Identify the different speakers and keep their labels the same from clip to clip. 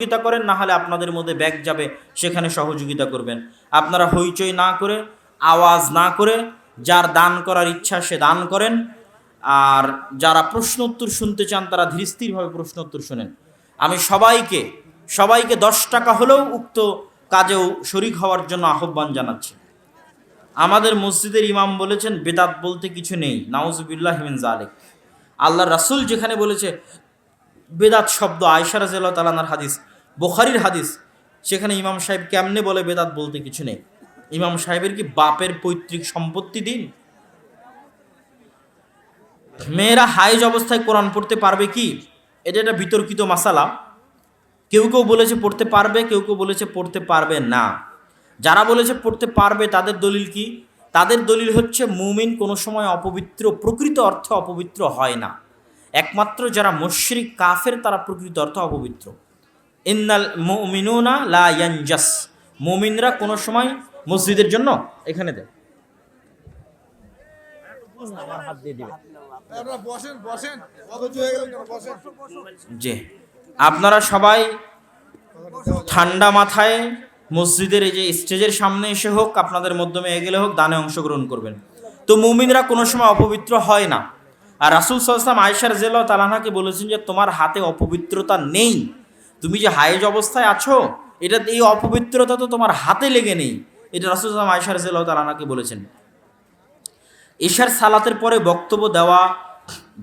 Speaker 1: সহযোগিতা করেন, না হলে আপনাদের মধ্যে ব্যাগ যাবে, সেখানে সহযোগিতা করবেন। আপনারা হইচই না করে, আওয়াজ না করে, যার দান করার ইচ্ছা সে দান করেন। আর যারা প্রশ্ন উত্তর শুনতে চান তারা ধীরস্থিরভাবে প্রশ্ন উত্তর শোনেন। আমি সবাইকে 10 টাকা হলেও উক্ত কাজেও শরিক হওয়ার জন্য আহ্বান জানাচ্ছি। আমাদের মসজিদের ইমাম বলেছেন বেদাত বলতে কিছু নেই, নাউজুবিল্লাহ মিন যালিক। আল্লাহ রাসূল যেখানে বলেছে বেদাত শব্দ, আয়েশা রাদিয়াল্লাহু তাআলা আনহার হাদিস, বুখারীর হাদিস, সেখানে ইমাম সাহেব কেমনে বলে বেদাত বলতে কিছু নেই? ইমাম সাহেবের কি বাপের পৈতৃক সম্পত্তি দিন? মেয়েরা হায়েজ অবস্থায় কোরআন পড়তে পারবে কি? এটা একটা বিতর্কিত মাসালা। কেউ কেউ বলেছে পড়তে পারবে, কেউ কেউ বলেছে পড়তে পারবে না। যারা বলেছে পড়তে পারবে তাদের দলিল কি? তাদের দলিল হচ্ছে মুমিন কোনো সময় অপবিত্র, প্রকৃত অর্থে অপবিত্র হয় না। একমাত্র যারা মুশরিক কাফের তারা প্রকৃত অর্থে অপবিত্র। ইন্নাল মুমিনুনা লা ইয়ানজাস, মুমিনরা কোনো সময় মসজিদের জন্য এখানে দেয়। জি, আপনারা সবাই ঠান্ডা মাথায় মসজিদের এই যে স্টেজের সামনে এসে হোক, আপনাদের মাধ্যমে এগেলে হোক, দানে অংশগ্রহণ করবেন। তো মুমিনরা কোনো সময় অপবিত্র হয় না। আর রাসূল সাল্লাল্লাহু আলাইহি ওয়াসাল্লাম আয়েশা রাদিয়াল্লাহু তাআলা আনহাকে বলেছেন যে তোমার হাতে অপবিত্রতা নেই, তুমি যে হায়েজ অবস্থায় আছো, এটা এই অপবিত্রতা তো তোমার হাতে লেগে নেই। এটা রাসূল সাল্লাল্লাহু আলাইহি ওয়াসাল্লাম আয়েশা রাদিয়াল্লাহু তাআলা আনহাকে বলেছেন। ইশার সালাতের পরে বক্তব্য দেওয়া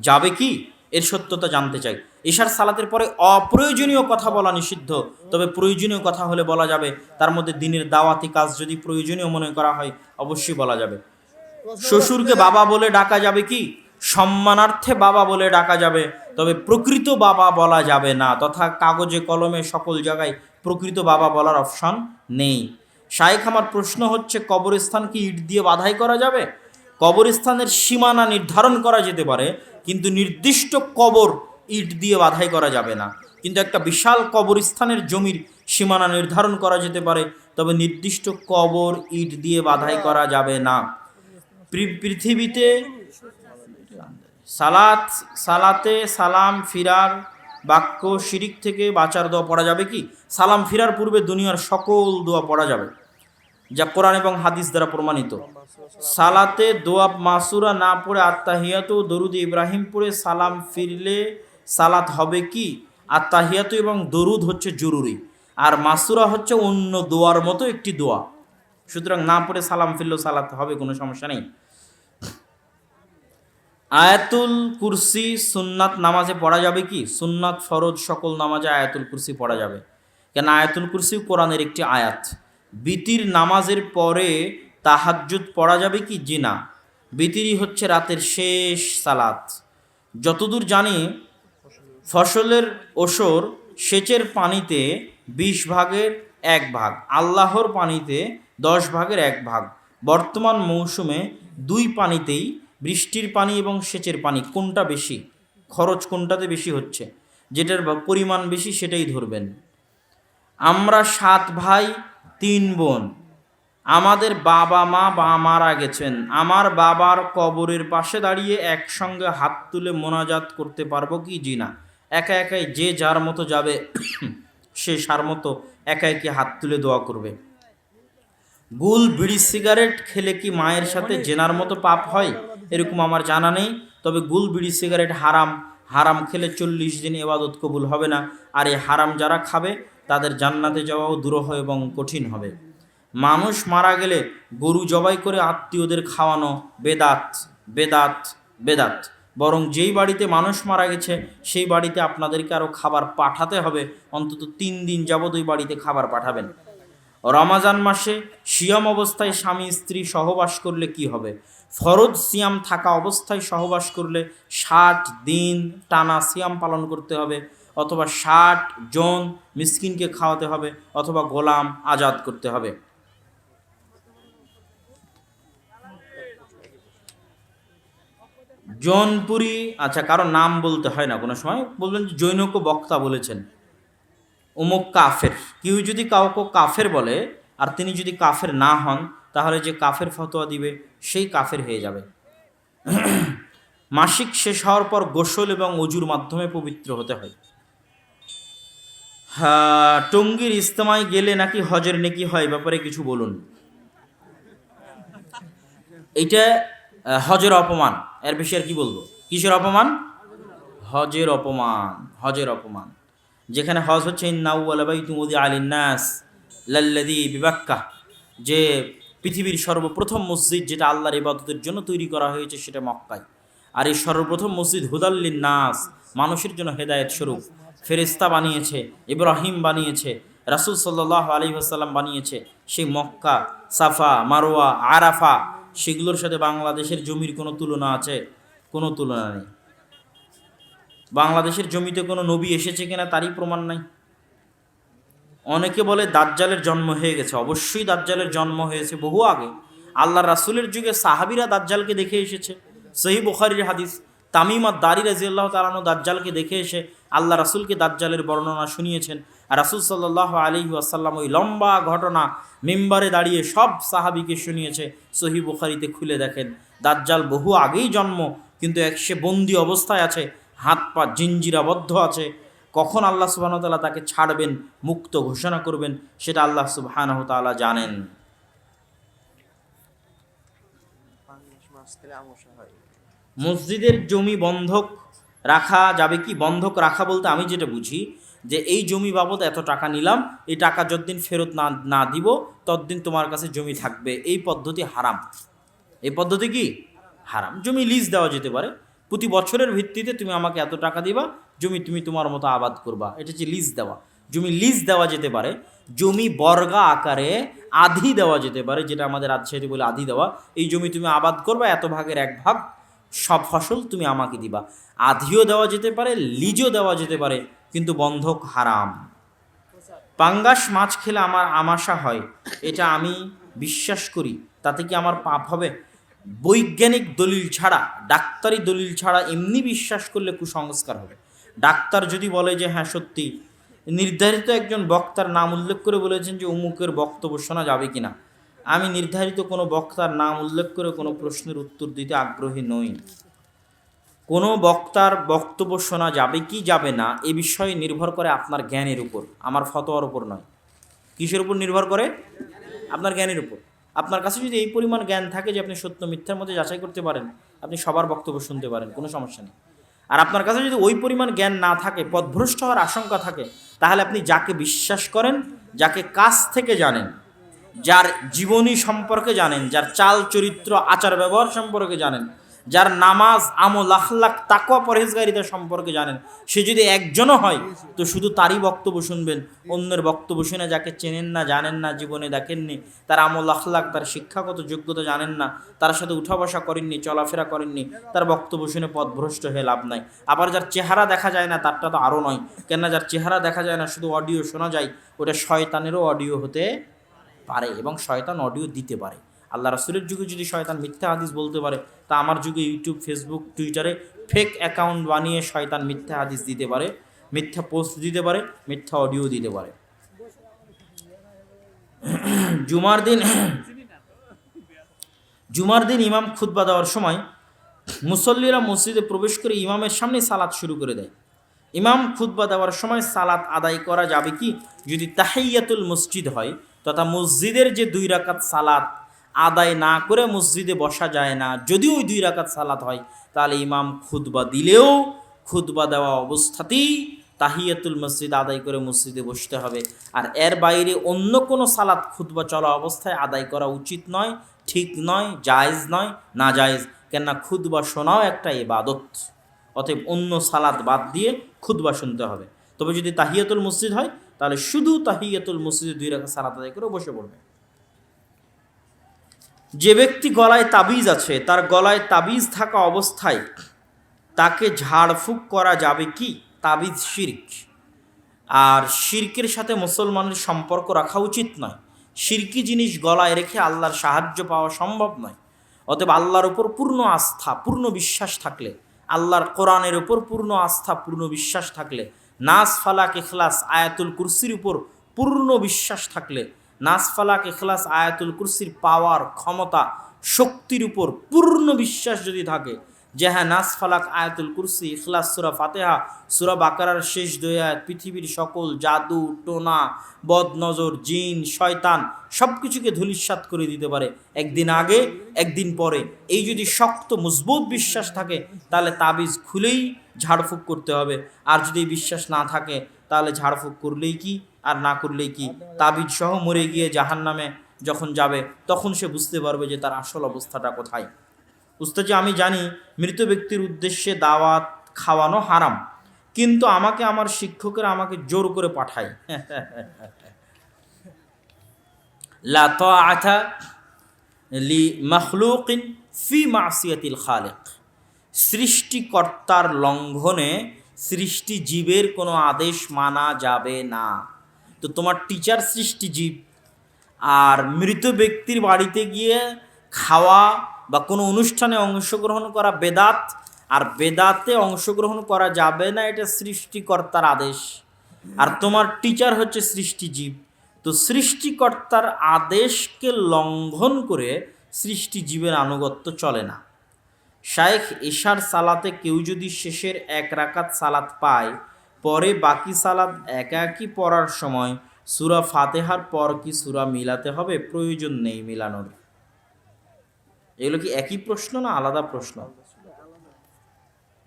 Speaker 1: যাবে কি, এর সত্যতা জানতে চাই। ইশার সালাতের পরে অপ্রয়োজনীয় কথা বলা নিষিদ্ধ, তবে প্রয়োজনীয় কথা হলে বলা যাবে। তার মধ্যে দিনের দাওয়াতি কাজ যদি প্রয়োজনীয় মনে করা হয় অবশ্যই বলা যাবে। শ্বশুরকে বাবা বলে ডাকা যাবে কি? সম্মানার্থে বাবা বলে ডাকা যাবে, তবে প্রকৃত বাবা বলা যাবে না, তথা কাগজে কলমে সকল জায়গায় প্রকৃত বাবা বলার অপশন নেই। শায়েখ, আমার প্রশ্ন হচ্ছে কবরস্থান কি ইট দিয়ে বাধাই করা যাবে? কবরস্থানের সীমানা নির্ধারণ করা যেতে পারে, কিন্তু নির্দিষ্ট কবর ইট দিয়ে বাধাই করা যাবে না। কিন্তু একটা বিশাল কবরস্থানের জমির সীমানা নির্ধারণ করা যেতে পারে, তবে নির্দিষ্ট কবর ইট দিয়ে বাধাই করা যাবে না। পৃথিবীতে সালাতে সালাম ফিরার বাক্য শিরিক থেকে বাঁচার দোয়া পড়া যাবে কি? সালাম ফিরার পূর্বে দুনিয়ার সকল দোয়া পড়া যাবে, যা কোরআন এবং হাদিস দ্বারা প্রমাণিত। সালাতে দোয়া মাসুরা না পড়ে আত্তাহিয়াতু দরুদ ইব্রাহিম পড়ে সালাম ফিরলে সালাত হবে কি? আত্তাহিয়াতু এবং দরুদ হচ্ছে জরুরি, আর মাসুরা হচ্ছে অন্য দোয়ার মতো একটি দোয়া। সুতরাং না পড়ে সালাম ফিরলেও সালাত হবে, কোনো সমস্যা নেই। আয়াতুল কুরসি সুন্নাত নামাজে পড়া যাবে কি? সুন্নাত ফরজ সকল নামাজে আয়াতুল কুরসি পড়া যাবে, কেন আয়াতুল কুরসি কোরআনের একটি আয়াত। বিতির নামাজের পরে তাহাজ্জুদ পড়া যাবে কি? জি না, বিতিরই হচ্ছে রাতের শেষ সালাত। যতদূর জানি ফসলের ওসর সেচের পানিতে 20 ভাগের 1 ভাগ, আল্লাহর পানিতে 10 ভাগের 1 ভাগ। বর্তমান মৌসুমে দুই পানিতেই, বৃষ্টির পানি এবং সেচের পানি, কোনটা বেশি খরচ, কোনটাতে বেশি হচ্ছে? যেটার পরিমাণ বেশি সেটাই ধরবেন। আমরা 7 ভাই 3 বোন। আমাদের বাবা মা মারা গেছেন। আমার বাবার কবরের পাশে দাঁড়িয়ে একসঙ্গে হাত তুলে মোনাজাত করতে পারবো কি? জি না, একা একাই যে যার মতো যাবে সে সার মতো একা একা হাত তুলে দোয়া করবে। গুল বিড়ি সিগারেট খেলে কি মায়ের সাথে জেনার মতো পাপ হয়? এরকম আমার জানা নেই, তবে গুল বিড়ি সিগারেট হারাম। হারাম খেলে 40 দিন ইবাদত কবুল হবে না, আর এই হারাম যারা খাবে তাদের জান্নাতে যাওয়াও দুরূহ এবং কঠিন হবে। মানুষ মারা গেলে গরু জবাই করে আত্মীয়দের খাওয়ানো বেদাত বেদাত বেদাত। বরং যেই বাড়িতে মানুষ মারা গেছে সেই বাড়িতে আপনাদেরকে আরও খাবার পাঠাতে হবে, অন্তত 3 দিন যাবত ওই বাড়িতে খাবার পাঠাবেন। রমাজান মাসে সিয়াম অবস্থায় স্বামী স্ত্রী সহবাস করলে কি হবে? ফরজ সিয়াম থাকা অবস্থায় সহবাস করলে 60 দিন টানা সিয়াম পালন করতে হবে, অথবা 60 জন মিসকিনকে খাওয়াতে হবে, অথবা গোলাম আজাদ করতে হবে। জৌনপুরি, আচ্ছা, কারো নাম বলতে হয় না, কোনো সময় বলবেন যে জৈনক বক্তা বলেছেন অমুক কাফের। কেউ যদি কাউকে কাফের বলে আর তিনি যদি কাফের না হন, তাহলে যে কাফের ফতোয়া দিবে সেই কাফের হয়ে যাবে। মাসিক শেষ হওয়ার পর গোসল এবং অজুর মাধ্যমে পবিত্র হতে হয়। হ্যাঁ, টঙ্গীর ইজতেমায় গেলে নাকি হজের নেকি হয়, ব্যাপারে কিছু বলুন। এইটা হজের অপমান, এর বেশি আর কি বলবো। কিসের অপমান? হজের অপমান, হজের অপমান। যেখানে হজ হচ্ছে আলিনাস লাল্লাদি বিবাক্কা, যে পৃথিবীর সর্বপ্রথম মসজিদ যেটা আল্লাহর ইবাদতের জন্য তৈরি করা হয়েছে সেটা মক্কায়। আর এই সর্বপ্রথম মসজিদ হুদাল্লিন নাস, মানুষের জন্য হেদায়েত স্বরূপ। ফেরেশতা বানিয়েছে, ইব্রাহিম বানিয়েছে, রাসূল সাল্লাল্লাহু আলাইহি ওয়াসাল্লাম বানিয়েছে। সেই মক্কা, সাফা, মারওয়া, আরাফা, সেগুলোর সাথে বাংলাদেশের জমির কোনো তুলনা আছে? কোনো তুলনা নেই। বাংলাদেশের জমিতে কোনো নবী এসেছে কিনা তারই প্রমাণ নাই। অনেকে বলে দাজ্জালের জন্ম হয়ে গেছে, অবশ্যই দাজ্জালের জন্ম হয়েছে বহু আগে। আল্লাহ রাসূলের যুগে সাহাবীরা দাজ্জালকে দেখে এসেছে। সহিহ বুখারীর হাদিস, তামিম আদ-দারি রাদিয়াল্লাহু তাআলা আনহু দাজ্জালকে দেখে এসে আল্লাহ রাসূলকে দাজ্জালের বর্ণনা শুনিয়েছেন। আর রাসূল সাল্লাল্লাহু আলাইহি ওয়াসাল্লাম ওই লম্বা ঘটনা মিম্বারে দাঁড়িয়ে সব সাহাবীকে শুনিয়েছে। সহিহ বুখারীতে খুলে দেখেন, দাজ্জাল বহু আগেই জন্ম, কিন্তু সে বন্দি অবস্থায় আছে, হাত পা জিঞ্জিরাবদ্ধ আছে। কখন আল্লাহ সুবহানাহু ওয়া তাআলা তাকে ছাড়বেন, মুক্ত ঘোষণা করবেন, সেটা আল্লাহ সুবহানাহু ওয়া তাআলা জানেন। মসজিদের জমি বন্ধক রাখা যাবে কি? বন্ধক রাখা বলতে আমি যেটা বুঝি, যে এই জমি বাবদ এত টাকা নিলাম, এই টাকা যতদিন ফেরত না দিব ততদিন তোমার কাছে জমি থাকবে, এই পদ্ধতি হারাম। এই পদ্ধতি কি? হারাম। জমি লিজ দেওয়া যেতে পারে, প্রতি বছরের ভিত্তিতে তুমি আমাকে এত টাকা দিবা, জমি তুমি তোমার মতো আবাদ করবা, এটা হচ্ছে লিজ দেওয়া। জমি লিজ দেওয়া যেতে পারে। জমি বর্গা আকারে আধি দেওয়া যেতে পারে, যেটা আমাদের রাজশাহীতে বলে আধি দেওয়া। এই জমি তুমি আবাদ করবা, এত ভাগের এক ভাগ সব ফসল তুমি আমাকে দিবা। আধিও দেওয়া যেতে পারে, লিজও দেওয়া যেতে পারে, কিন্তু বন্ধক হারাম। পাঙ্গাস মাছ খেলে আমার আমাশা হয়, এটা আমি বিশ্বাস করি, তাতে কি আমার পাপ হবে? বৈজ্ঞানিক দলিল ছাড়া, ডাক্তারি দলিল ছাড়া এমনি বিশ্বাস করলে কুসংস্কার হবে। ডাক্তার যদি বলে যে হ্যাঁ সত্যি, নির্ধারিত একজন বক্তার নাম উল্লেখ করে বলেছেন যে অমুকের বক্তব্য শোনা যাবে কিনা, আমি নির্ধারিত কোনো বক্তার নাম উল্লেখ করে কোনো প্রশ্নের উত্তর দিতে আগ্রহী নই। কোনো বক্তার বক্তব্য শোনা যাবে কি যাবে না এ বিষয়ে নির্ভর করে আপনার জ্ঞানের উপর, আমার ফতোয়ার উপর নয়। কিসের উপর নির্ভর করে? আপনার জ্ঞানের উপর। আপনার কাছে যদি এই পরিমাণ জ্ঞান থাকে যে আপনি সত্য মিথ্যার মধ্যে যাচাই করতে পারেন, আপনি সবার বক্তব্য শুনতে পারেন, কোনো সমস্যা নেই। আর আপনার কাছে যদি ওই পরিমাণ জ্ঞান না থাকে, পথভ্রষ্ট হওয়ার আশঙ্কা থাকে, তাহলে আপনি যাকে বিশ্বাস করেন, যাকে কাছ থেকে জানেন, যার জীবনী সম্পর্কে জানেন, যার চাল চরিত্র আচার ব্যবহার সম্পর্কে জানেন, যার নামাজ আমল আখলাক তাকওয়া পরহেজগারিতা সম্পর্কে জানেন, সে যদি একজনও হয় তো শুধু তারই বক্তব্য শুনবেন। অন্যের বক্তব্য শুনে যাকে চেনেন না, জানেন না, জীবনে দেখেননি, তার আমল আখলাক, তার শিক্ষাগত যোগ্যতা জানেন না, তার সাথে উঠা বসা করেননি, চলাফেরা করেননি, তার বক্তব্য শুনে পথভ্রষ্ট হয়ে লাভ নাই। আবার যার চেহারা দেখা যায় না তারটা তো আরও নয়, কেননা যার চেহারা দেখা যায় না, শুধু অডিও শোনা যায়, ওটা শয়তানেরও অডিও হতে পারে এবং শয়তান অডিও দিতে পারে। আল্লাহ রাসূলের যুগে যদি শয়তান মিথ্যা হাদিস বলতে পারে, তা আমার যুগে ইউটিউব, ফেসবুক, টুইটারে ফেক অ্যাকাউন্ট বানিয়ে শয়তান মিথ্যা হাদিস দিতে পারে, মিথ্যা পোস্ট দিতে পারে, মিথ্যা অডিও দিতে পারে। জুমার দিন ইমাম খুতবা দেওয়ার সময় মুসল্লিরা মসজিদে প্রবেশ করে ইমামের সামনে সালাত শুরু করে দেয়। ইমাম খুতবা দেওয়ার সময় সালাত আদায় করা যাবে কি? যদি তাহিয়াতুল মসজিদ হয়, তথা মসজিদের যে 2 রাকাত সালাত আদায় না করে মসজিদে বসা যায় না, যদি ওই 2 রাকাত সালাত হয়, তাহলে ইমাম খুতবা দিলেও খুতবা দেওয়া অবস্থাতেই তাহিয়াতুল মসজিদ আদায় করে মসজিদে বসতে হবে। আর এর বাইরে অন্য কোনো সালাত খুতবা চলা অবস্থায় আদায় করা উচিত নয়, ঠিক নয়, জায়েজ নয়, না জায়েজ। কেননা খুতবা শোনাও একটা ইবাদত, অতএব অন্য সালাত বাদ দিয়ে খুতবা শুনতে হবে। তবে যদি তাহিয়াতুল মসজিদ হয়, তাহলে শুধু তাহিয়াতুল মসজিদে 2 রাকাত সালাত আদায় করে বসে পড়বে। যে ব্যক্তি গলায় তাবিজ আছে, তার গলায় তাবিজ থাকা অবস্থায় তাকে ঝাড়ফুঁক করা যাবে কি? তাবিজ শিরক, আর শিরকের সাথে মুসলমানের সম্পর্ক রাখা উচিত নয়। শিরকি জিনিস গলায় রেখে আল্লাহর সাহায্য পাওয়া সম্ভব নয়। অতএব আল্লাহর উপর পূর্ণ আস্থা, পূর্ণ বিশ্বাস থাকলে, আল্লাহর কোরআনের উপর পূর্ণ আস্থা, পূর্ণ বিশ্বাস থাকলে, নাস ফালাক ইখলাস আয়াতুল কুরসির উপর পূর্ণ বিশ্বাস থাকলে, নাস ফালাক ইখলাস আয়াতুল কুরসির পাওয়ার, ক্ষমতা, শক্তির উপর পূর্ণ বিশ্বাস যদি থাকে, যে হ্যাঁ নাস ফালাক আয়াতুল কুরসি ইখলাস সূরা ফাতিহা সূরা বাকারার শেষ 2 আয়াত পৃথিবীর সকল জাদু টোনা বদনজর জিন শয়তান সব কিছুকে ধূলিসাৎ করে দিতে পারে একদিন আগে একদিন পরে। এই যদি শক্ত মজবুত বিশ্বাস থাকে তাহলে তাবিজ খুলেই ঝাড়ফুঁক করতে হবে, আর যদি বিশ্বাস না থাকে তাহলে ঝাড়ফুঁক করলেই কি আর না করলেই কি, তাবিজ সহ মরে গিয়ে জাহান্নামে যখন যাবে তখন সে বুঝতে পারবে যে তার আসল অবস্থাটা কোথায়। উস্তাদ, আমি জানি মৃত ব্যক্তির উদ্দেশ্যে দাওয়াত খাওয়ানো হারাম, কিন্তু আমাকে আমার শিক্ষকেরা আমাকে জোর করে পাঠায়। লা তাআতা লি মাখলুকিন ফি মাসিয়াতিল খালিক, সৃষ্টিকর্তার লঙ্ঘনে সৃষ্টি জীবের কোনো আদেশ মানা যাবে না। তো তোমার টিচার সৃষ্টি জীব, আর মৃত ব্যক্তির বাড়িতে গিয়ে খাওয়া বা কোনো অনুষ্ঠানে অংশগ্রহণ করা বেদাত, আর বেদাতে অংশগ্রহণ করা যাবে না, এটা সৃষ্টিকর্তার আদেশ। আর তোমার টিচার হচ্ছে সৃষ্টিজীব, তো সৃষ্টিকর্তার আদেশকে লঙ্ঘন করে সৃষ্টিজীবের আনুগত্য চলে না। শায়েখ ইশার সালাতে কেউ যদি শেষের 1 রাকাত সালাত পায়, পরে বাকি সালাত একাকি পড়ার সময় সূরা ফাতিহার পর কি সূরা মিলাতে হবে? প্রয়োজন নেই মিলানোর। এগুলো কি একই প্রশ্ন না আলাদা প্রশ্ন?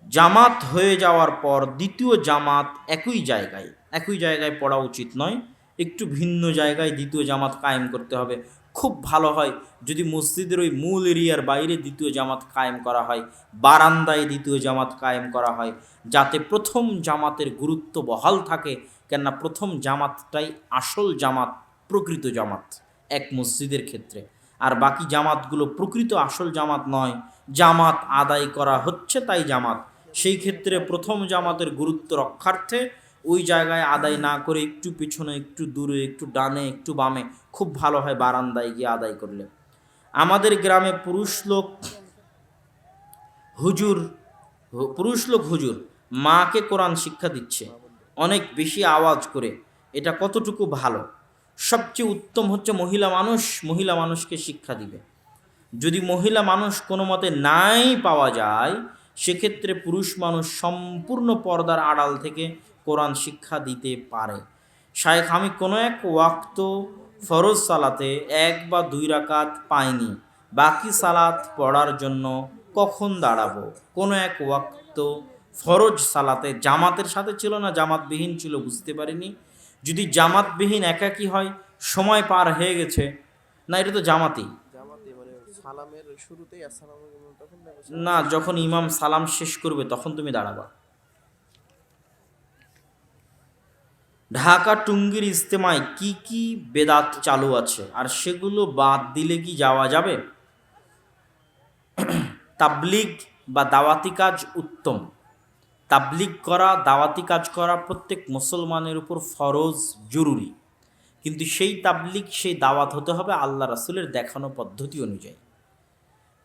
Speaker 1: জামাত হয়ে যাওয়ার পর দ্বিতীয় জামাত একই জায়গায় পড়া উচিত নয়, একটু ভিন্ন জায়গায় দ্বিতীয় জামাত কায়েম করতে হবে। খুব ভালো হয় যদি মসজিদের ওই মূল এরিয়ার বাইরে দ্বিতীয় জামাত কায়েম করা হয়, বারান্দায় দ্বিতীয় জামাত কায়েম করা হয়, যাতে প্রথম জামাতের গুরুত্ব বহাল থাকে। কেননা প্রথম জামাতটাই আসল জামাত, প্রকৃত জামাত এক মসজিদের ক্ষেত্রে, আর বাকি জামাতগুলো প্রকৃত আসল জামাত নয়, জামাত আদায় করা হচ্ছে তাই জামাত। সেই ক্ষেত্রে প্রথম জামাতের গুরুত্ব রক্ষার্থে ওই জায়গায় আদায় না করে একটু পিছনে, একটু দূরে, একটু ডানে, একটু বামে, খুব ভালো হয় বারান্দায় গিয়ে আদায় করলে। আমাদের গ্রামে পুরুষ লোক হুজুর মাকে কোরআন শিক্ষা দিচ্ছে অনেক বেশি আওয়াজ করে, এটা কতটুকু ভালো? সবচেয়ে উত্তম হচ্ছে মহিলা মানুষকে শিক্ষা দিবে। যদি মহিলা মানুষ কোনো মতে নাই পাওয়া যায়, সেক্ষেত্রে পুরুষ মানুষ সম্পূর্ণ পর্দার আড়াল থেকে কোরআন শিক্ষা দিতে পারে। শায়েখ, আমি কোনো এক ওয়াক্ত ফরজ সালাতে 1 বা 2 রাকাত পাইনি, বাকি সালাত পড়ার জন্য কখন দাঁড়াবো? কোনো এক ওয়াক্ত ফরজ সালাতে জামাতের সাথে ছিল না জামাতবিহীন ছিল, বুঝতে পারিনি। যদি জামাতবিহীন একাকি হয়, সময় পার হয়ে গেছে, না এটা তো জামাতি না, যখন ইমাম সালাম শেষ করবে তখন তুমি দাঁড়াবা। ঢাকা টুঙ্গির ইজতেমায় কি কি বেদাত চালু আছে, আর সেগুলো বাদ দিলে কি যাওয়া যাবে? তাবলিগ বা দাওয়াতি কাজ উত্তম। তাবলিগ করা, দাওয়াতি কাজ করা প্রত্যেক মুসলমানের উপর ফরজ, জরুরি। কিন্তু সেই তাবলিগ, সেই দাওয়াত হতে হবে আল্লাহ রাসূলের দেখানো পদ্ধতি অনুযায়ী।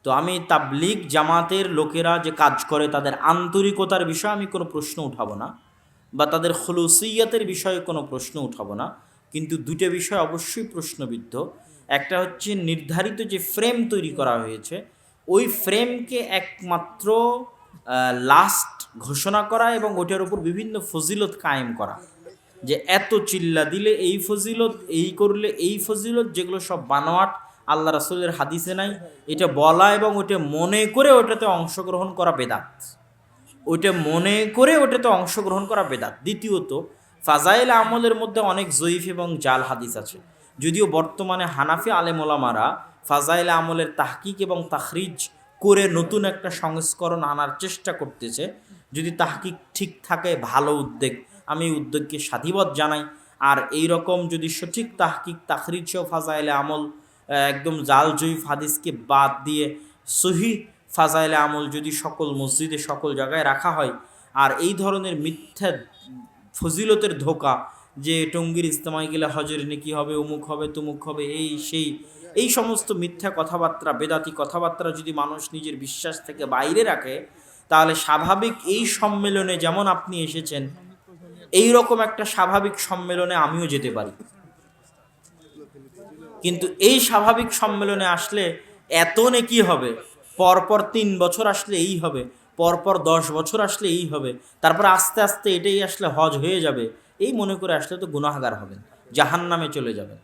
Speaker 1: তো আমি তাবলিগ জামাতের লোকেরা যে কাজ করে তাদের আন্তরিকতার বিষয়ে আমি কোনো প্রশ্ন উঠাবো না, বা তাদের খুলুসিয়াতের বিষয়ে কোনো প্রশ্ন উঠাবো না, কিন্তু 2টা বিষয় অবশ্যই প্রশ্নবিদ্ধ। একটা হচ্ছে নির্ধারিত যে ফ্রেম তৈরি করা হয়েছে, ওই ফ্রেমকে একমাত্র লাস্ট ঘোষণা করা এবং ওটার উপর বিভিন্ন ফজিলত কায়েম করা, যে এত চিল্লা দিলে এই ফজিলত, এই করলে এই ফজিলত, যেগুলো সব বানোয়াট, আল্লাহ রাসূলের হাদিসে নাই, এটা বলা এবং ওটা মনে করে ওটাতে অংশগ্রহণ করা বেদাত। দ্বিতীয়ত, ফাজাইল আমলের মধ্যে অনেক জয়ীফ এবং জাল হাদিস আছে। যদিও বর্তমানে হানাফি আলেম ওলামারা ফাজাইল আমলের তাহকিক এবং তাখরিজ করে নতুন একটা সংস্করণ আনার চেষ্টা করতেছে। যদি তাহকিক ঠিক থাকে, ভালো উদ্যোগ, আমি উদ্যোগকে সাধুবাদ জানাই। আর এই রকম যদি সঠিক তাহকিক তাখরিজ ও ফাজাইলে আমল, একদম জাল জয়ীফ হাদিসকে বাদ দিয়ে সহিহ ফাজাইলে আমল যদি সকল মসজিদে সকল জায়গায় রাখা হয়, আর এই ধরনের মিথ্যা ফজিলতের ধোকা, যে টঙ্গীর ইজতেমায় গেলে হজের নেকি হবে, অমুক হবে, তমুক হবে, এই সমস্ত মিথ্যা কথাবার্তা, বেদাতি কথাবার্তা যদি মানুষ নিজের বিশ্বাস থেকে বাইরে রাখে, তাহলে স্বাভাবিক এই সম্মেলনে যেমন আপনি এসেছেন, এই রকম একটা স্বাভাবিক সম্মেলনে আমিও যেতে পারি। কিন্তু এই স্বাভাবিক সম্মেলনে আসলে এত নেকি হবে পরপর 3 বছর আসলে এই হবে, পরপর 10 বছর আসলে এই হবে, তারপর আস্তে আস্তে এটাই আসলে হজ হয়ে যাবে, এই মনে করে আসলে তো গুনাহগার হবেন, জাহান্নামে চলে যাবেন।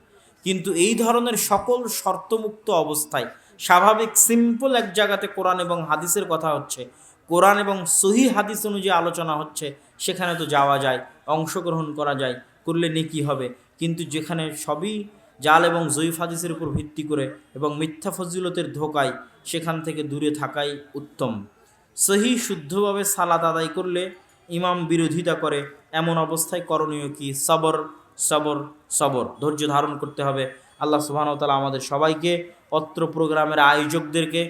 Speaker 1: কিন্তু এই ধরনের সকল শর্তমুক্ত অবস্থায় স্বাভাবিক সিম্পল এক জায়গাতে কোরআন এবং হাদিসের কথা হচ্ছে, কোরআন এবং সহি হাদিস অনুযায়ী আলোচনা হচ্ছে, সেখানে তো যাওয়া যায়, অংশগ্রহণ করা যায়, করলে নেকি হবে। কিন্তু যেখানে সবই জাল এবং জয়ীফ হাদিসের উপর ভিত্তি করে এবং মিথ্যা ফজিলতের ধোকায়, সেখান থেকে দূরে থাকাই উত্তম। সহি শুদ্ধভাবে সালাত আদায় করলে ইমাম বিরোধিতা করে, এমন অবস্থায় করণীয় কি? সবর, সবর, সবর, ধৈর্য ধারণ করতে হবে। আল্লাহ সুবহানাহু ওয়া তাআলা আমাদের সবাইকে, অত্র প্রোগ্রামের আয়োজকদেরকে